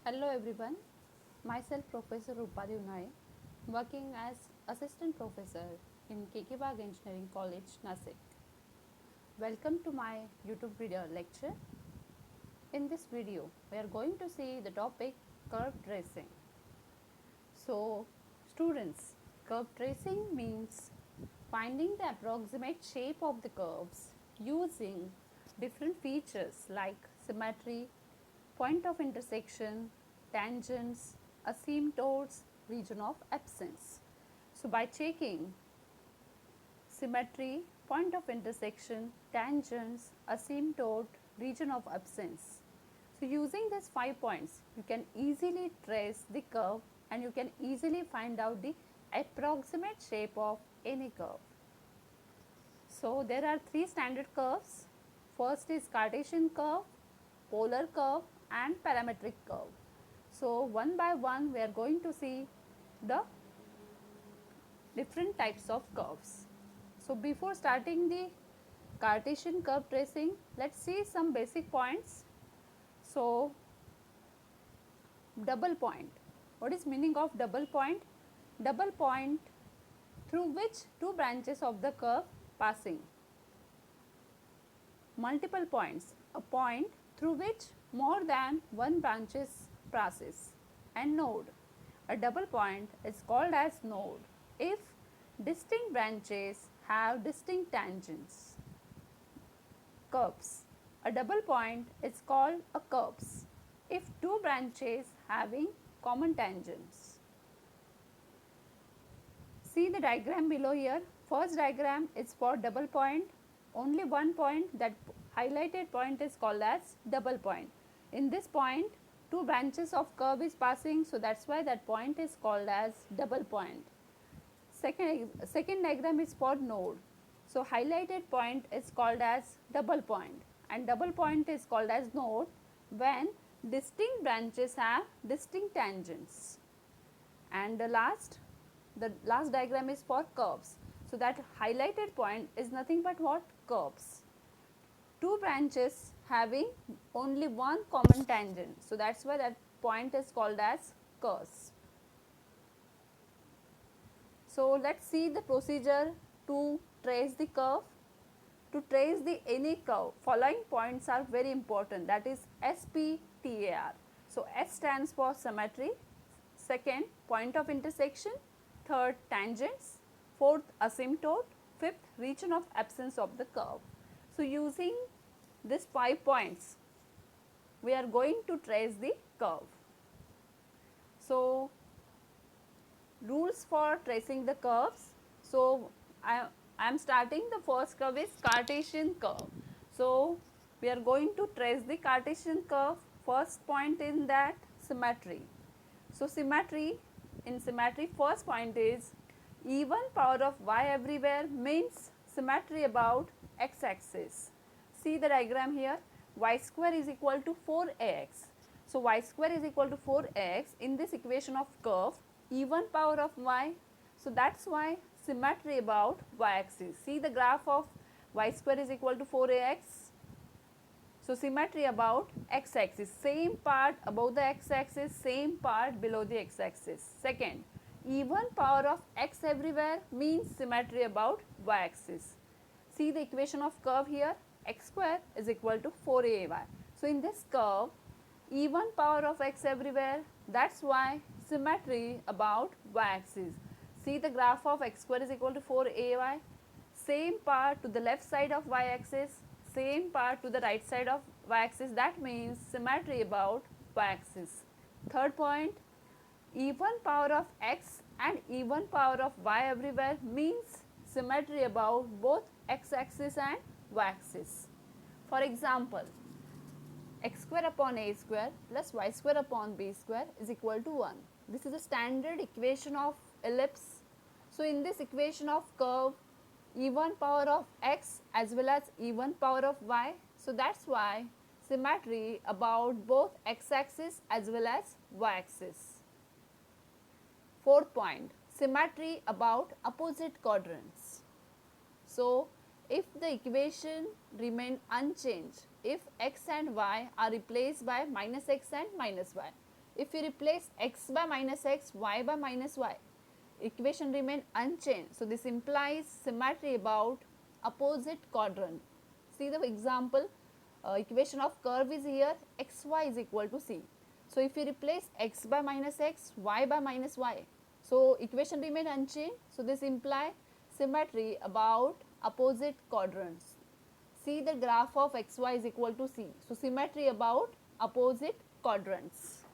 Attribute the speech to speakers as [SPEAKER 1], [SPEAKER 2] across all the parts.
[SPEAKER 1] Hello everyone, myself Professor Rupadi Unai, working as Assistant Professor in KK Bagh Engineering College, Nasik. Welcome to my YouTube video lecture. In this video, we are going to see the topic curve tracing. So, students, curve tracing means finding the approximate shape of the curves using different features like symmetry, point of intersection, tangents, asymptotes, region of absence. So, by checking symmetry, point of intersection, tangents, asymptote, region of absence. So, using these 5 points, you can easily trace the curve and you can easily find out the approximate shape of any curve. So, there are 3 standard curves. First is Cartesian curve, polar curve and parametric curve. So, one by one we are going to see the different types of curves. So, before starting the Cartesian curve tracing, let's see some basic points. So, double point. What is meaning of double point? Double point through which two branches of the curve passing. Multiple points, a point through which more than one branches passes. And node. A double point is called as node if distinct branches have distinct tangents. Curves. A double point is called a curves if two branches having common tangents. See the diagram below here. First diagram is for double point. Only one point, that highlighted point is called as double point. In this point, two branches of curve is passing, so that's why that point is called as double point. Second diagram is for node. So highlighted point is called as double point and double point is called as node when distinct branches have distinct tangents. And the last diagram is for curves. So that highlighted point is nothing but what? Curves. Two branches having only one common tangent. So that's why that point is called as curves. So let's see the procedure to trace the curve. To trace the any curve, following points are very important, that is SPTAR. So S stands for symmetry, second point of intersection, third tangents, fourth asymptote, fifth region of absence of the curve. So using these 5 points, we are going to trace the curve. So rules for tracing the curves. So I am starting the first curve is Cartesian curve. So we are going to trace the Cartesian curve. First point in that symmetry. So symmetry, in symmetry first point is even power of y everywhere means symmetry about x axis. See the diagram here, y square is equal to 4ax. So y square is equal to 4x in this equation of curve, even power of y. So that's why symmetry about y axis. See the graph of y square is equal to 4ax. So symmetry about x axis, same part above the x axis, same part below the x axis. Second, even power of x everywhere means symmetry about y axis. See the equation of curve here, x square is equal to 4ay. So in this curve, even power of x everywhere, that's why symmetry about y axis. See the graph of x square is equal to 4ay, same part to the left side of y axis, same part to the right side of y axis, that means symmetry about y axis. Third point, even power of x and even power of y everywhere means symmetry about both x axis and y axis. For example, x square upon a square plus y square upon b square is equal to 1. This is a standard equation of ellipse. So in this equation of curve, even power of x as well as even power of y. So that's why symmetry about both x axis as well as y axis. Fourth point, symmetry about opposite quadrants. So if the equation remain unchanged, if x and y are replaced by minus x and minus y, If we replace x by minus x, y by minus y, equation remain unchanged. So this implies symmetry about opposite quadrant. See the example, equation of curve is here, xy is equal to c. So if we replace x by minus x, y by minus y, so equation remain unchanged. So this imply symmetry about opposite quadrants. See the graph of xy is equal to c. So symmetry about opposite quadrants.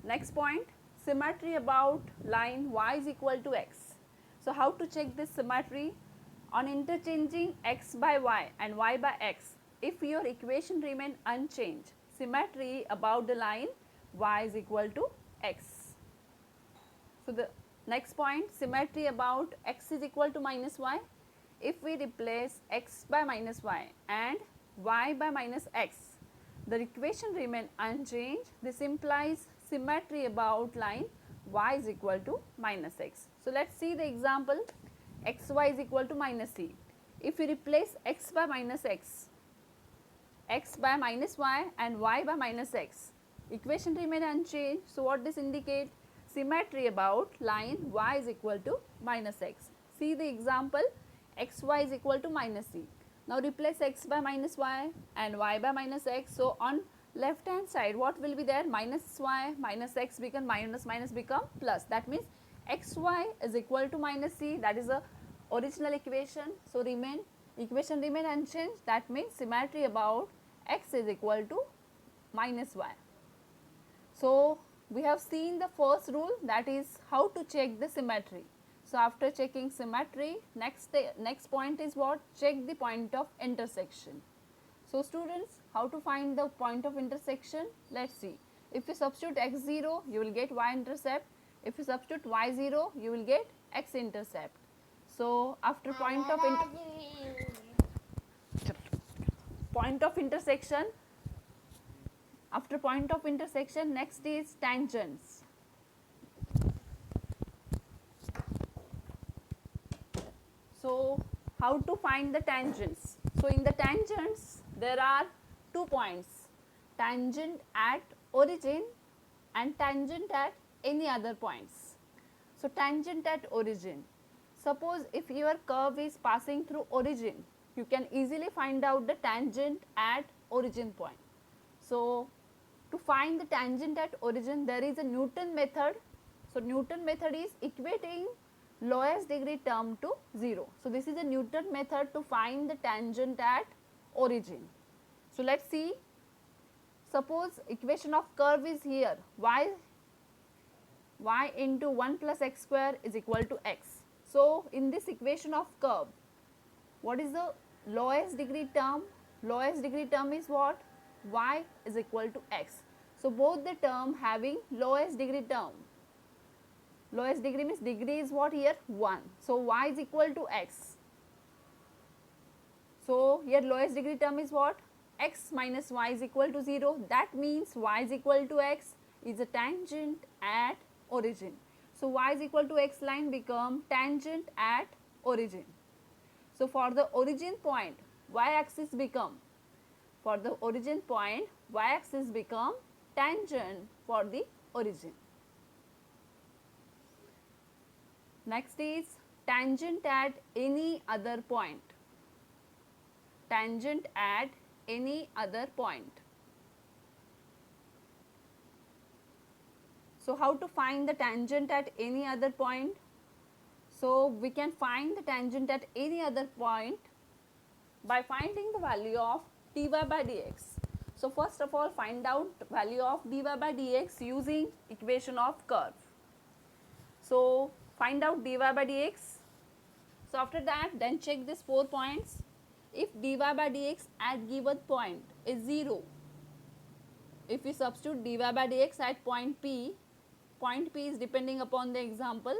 [SPEAKER 1] Next point, symmetry about line y is equal to x. So how to check this symmetry? On interchanging x by y and y by x, if your equation remain unchanged, symmetry about the line y is equal to x. So the next point, symmetry about x is equal to minus y. If we replace x by minus y and y by minus x, the equation remain unchanged. This implies symmetry about line y is equal to minus x. So let's see the example, xy is equal to minus c. If we replace x by minus x, x by minus y and y by minus x, equation remain unchanged. So what this indicate? Symmetry about line y is equal to minus x. See the example, xy is equal to minus c. Now replace x by minus y and y by minus x. So on left hand side what will be there? Minus y minus x become minus, minus become plus. That means xy is equal to minus c. That is the original equation. So equation remain unchanged. That means symmetry about x is equal to minus y. So we have seen the first rule, that is how to check the symmetry. So after checking symmetry, next point is what? Check the point of intersection. So students, how to find the point of intersection? Let's see. If you substitute x0, you will get y-intercept. If you substitute y0, you will get x-intercept. So after point of intersection, after point of intersection, next is tangents. So how to find the tangents? So in the tangents, there are 2 points, tangent at origin and tangent at any other points. So tangent at origin, suppose if your curve is passing through origin, you can easily find out the tangent at origin point. So to find the tangent at origin, there is a Newton method. So Newton method is equating lowest degree term to 0. So this is a Newton method to find the tangent at origin. So let's see, suppose equation of curve is here, y into 1 plus x square is equal to x. So in this equation of curve, what is the lowest degree term? Lowest degree term is what? Y is equal to x. So both the term having lowest degree term. Lowest degree means degree is what here? 1. So y is equal to x. So here lowest degree term is what? X minus y is equal to 0. That means y is equal to x is a tangent at origin. So y is equal to x line become tangent at origin. So for the origin point, y axis become, for the origin point, y axis become tangent for the origin. Next is tangent at any other point. Tangent at any other point. So how to find the tangent at any other point? So we can find the tangent at any other point by finding the value of dy by dx. So first of all, find out value of dy by dx using equation of curve. So find out dy by dx. So after that, then check these 4 points. If dy by dx at given point is 0, if we substitute dy by dx at point P is depending upon the example,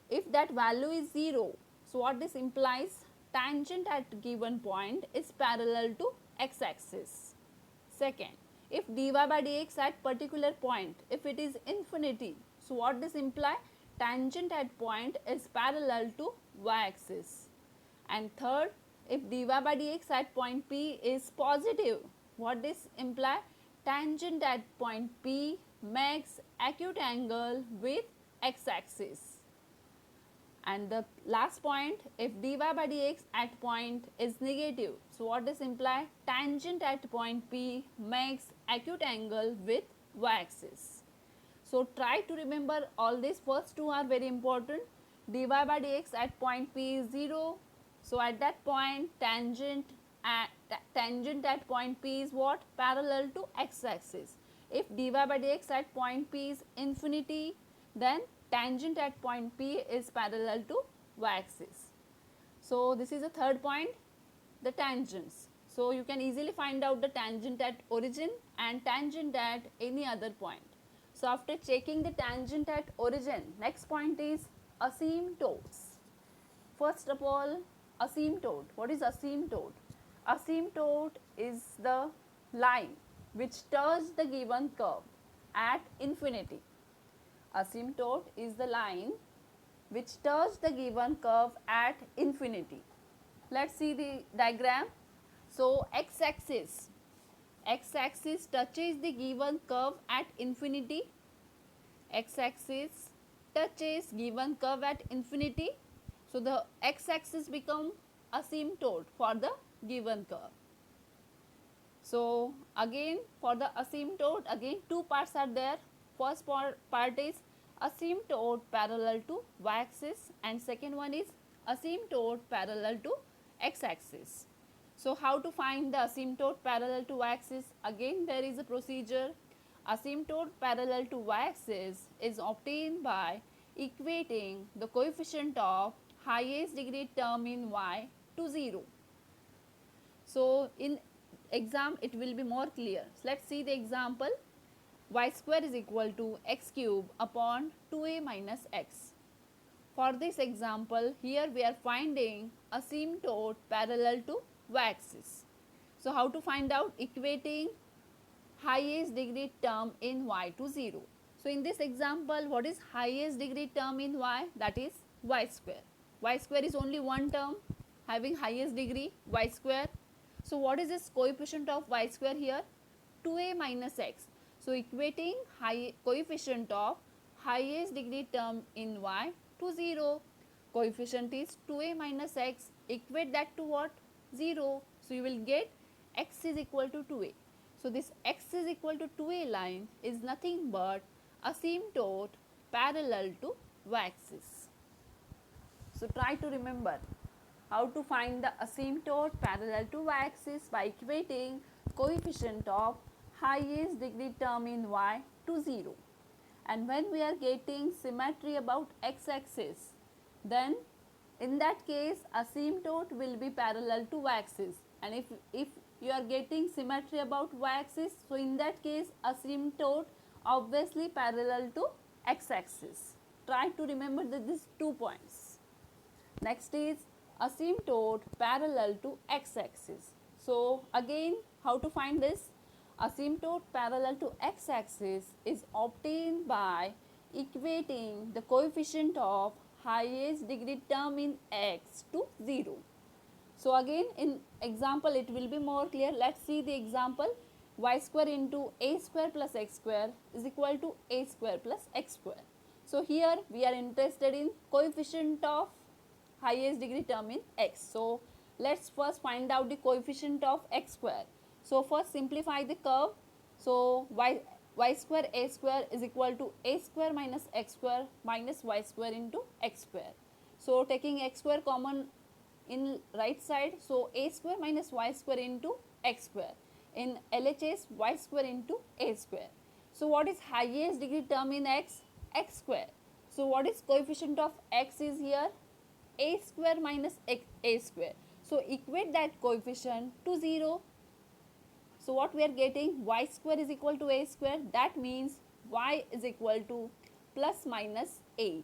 [SPEAKER 1] if that value is 0, so what this implies? Tangent at given point is parallel to x-axis. Second, if dy by dx at particular point, if it is infinity, so what this imply? Tangent at point is parallel to y-axis. And third, if dy by dx at point P is positive, what this imply? tangent at point P makes acute angle with x-axis. And the last point, if dy by dx at point is negative, so what does imply? Tangent at point P makes acute angle with y-axis. So try to remember all these. First two are very important. Dy by dx at point P is 0. So at that point tangent at point P is what? Parallel to x-axis. If dy by dx at point P is infinity, then tangent at point P is parallel to y-axis. So this is the third point, the tangents. So you can easily find out the tangent at origin and tangent at any other point. So after checking the tangent at origin, next point is asymptotes. First of all, asymptote. What is asymptote? Asymptote is the line which touches the given curve at infinity. Asymptote is the line which touches the given curve at infinity. Let's see the diagram. So x-axis touches the given curve at infinity. X-axis touches given curve at infinity. So the x-axis become asymptote for the given curve. So again for the asymptote, again two parts are there. First part is asymptote parallel to y-axis and second one is asymptote parallel to x-axis. So how to find the asymptote parallel to y-axis? Again there is a procedure. Asymptote parallel to y-axis is obtained by equating the coefficient of highest degree term in y to 0. So in exam it will be more clear. So let's see the example. Y square is equal to x cube upon 2a minus x. For this example, here we are finding asymptote parallel to y-axis. So how to find out? Equating highest degree term in y to 0. So in this example, what is highest degree term in y? That is y square. Y square is only one term having highest degree, y square. So what is this coefficient of y square here? 2a minus x. So equating coefficient of highest degree term in y to 0. Coefficient is 2a minus x. Equate that to what? 0. So you will get x is equal to 2a. So this x is equal to 2a line is nothing but asymptote parallel to y-axis. So try to remember how to find the asymptote parallel to y-axis by equating coefficient of highest degree term in y to 0. And when we are getting symmetry about x-axis, then in that case asymptote will be parallel to y-axis, and if you are getting symmetry about y-axis, so in that case asymptote obviously parallel to x-axis. Try to remember these 2 points. Next is asymptote parallel to x-axis. So again, how to find this? Asymptote parallel to x-axis is obtained by equating the coefficient of highest degree term in x to 0. So again in example it will be more clear. Let's see the example. Y square into a square plus x square is equal to a square plus x square. So here we are interested in coefficient of highest degree term in x. So let's first find out the coefficient of x square. So first simplify the curve. So y square a square is equal to a square minus x square minus y square into x square. So taking x square common in right side, so a square minus y square into x square. In LHS, y square into a square. So what is highest degree term in x? X square. So what is coefficient of x is here? A square minus a square. So equate that coefficient to 0. So what we are getting? Y square is equal to a square. That means y is equal to plus minus a.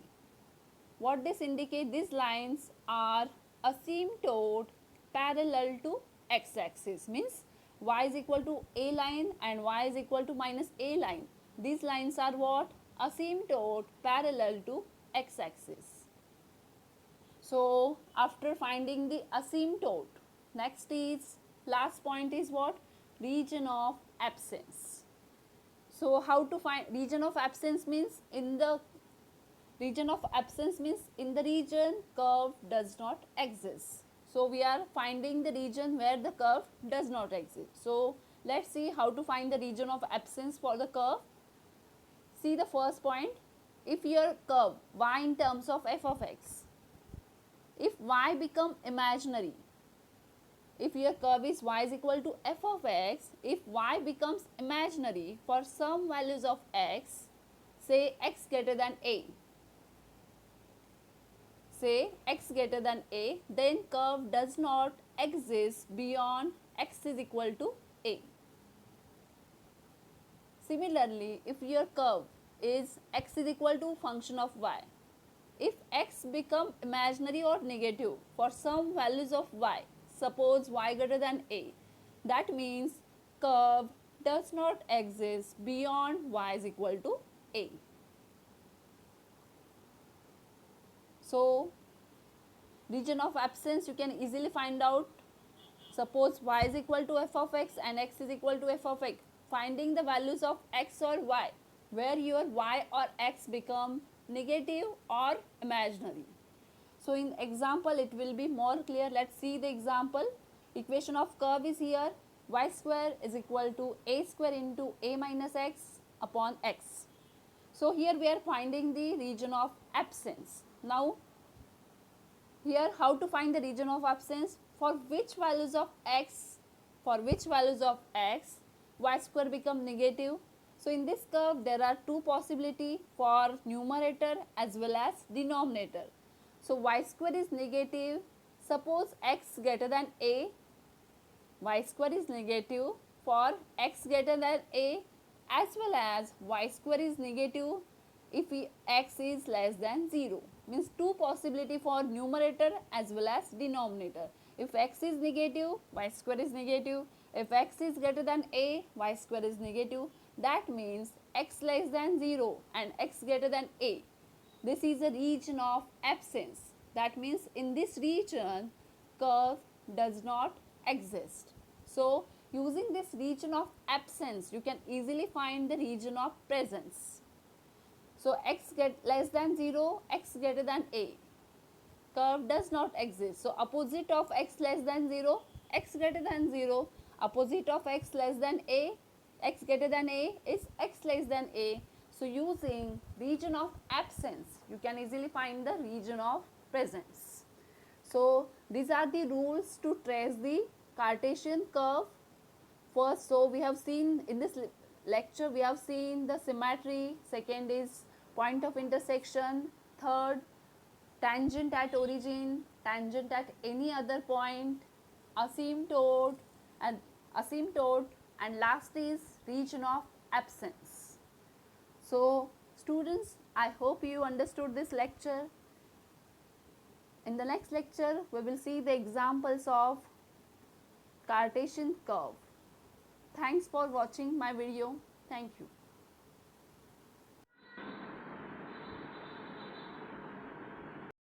[SPEAKER 1] What this indicate? These lines are asymptote parallel to x-axis, means y is equal to a line and y is equal to minus a line. These lines are what? Asymptote parallel to x-axis. So after finding the asymptote, next is last point is what? Region of absence. So how to find region of absence means in the region of absence means in the region curve does not exist. So we are finding the region where the curve does not exist. So let's see how to find the region of absence for the curve. See the first point. If your curve y in terms of f of x, if y become imaginary, if your curve is y is equal to f of x, if y becomes imaginary for some values of x, say x greater than a, say x greater than a, then curve does not exist beyond x is equal to a. Similarly, if your curve is x is equal to function of y, if x become imaginary or negative for some values of y, suppose y greater than a, that means curve does not exist beyond y is equal to a. So region of absence you can easily find out. Suppose y is equal to f of x and x is equal to f of x. Finding the values of x or y where your y or x become negative or imaginary. So in example it will be more clear. Let's see the example. Equation of curve is here. Y square is equal to a square into a minus x upon x. So here we are finding the region of absence. Now here how to find the region of absence, for which values of x, y square become negative. So in this curve there are two possibility for numerator as well as denominator. So y square is negative, suppose x greater than a, y square is negative for x greater than a, as well as y square is negative if x is less than 0. Means two possibility for numerator as well as denominator. If x is negative, y square is negative. If x is greater than a, y square is negative. That means x less than 0 and x greater than a. This is a region of absence. That means in this region curve does not exist. So using this region of absence you can easily find the region of presence. So x less than 0, x greater than a. Curve does not exist. So opposite of x less than 0, x greater than 0. Opposite of x less than a, x greater than a is x less than a. So using region of absence you can easily find the region of presence. So these are the rules to trace the Cartesian curve. First, so we have seen in this lecture we have seen the symmetry, second is point of intersection, third tangent at origin, tangent at any other point, asymptote and last is region of absence. So students, I hope you understood this lecture. In the next lecture we will see the examples of Cartesian curve. Thanks for watching my video. Thank you.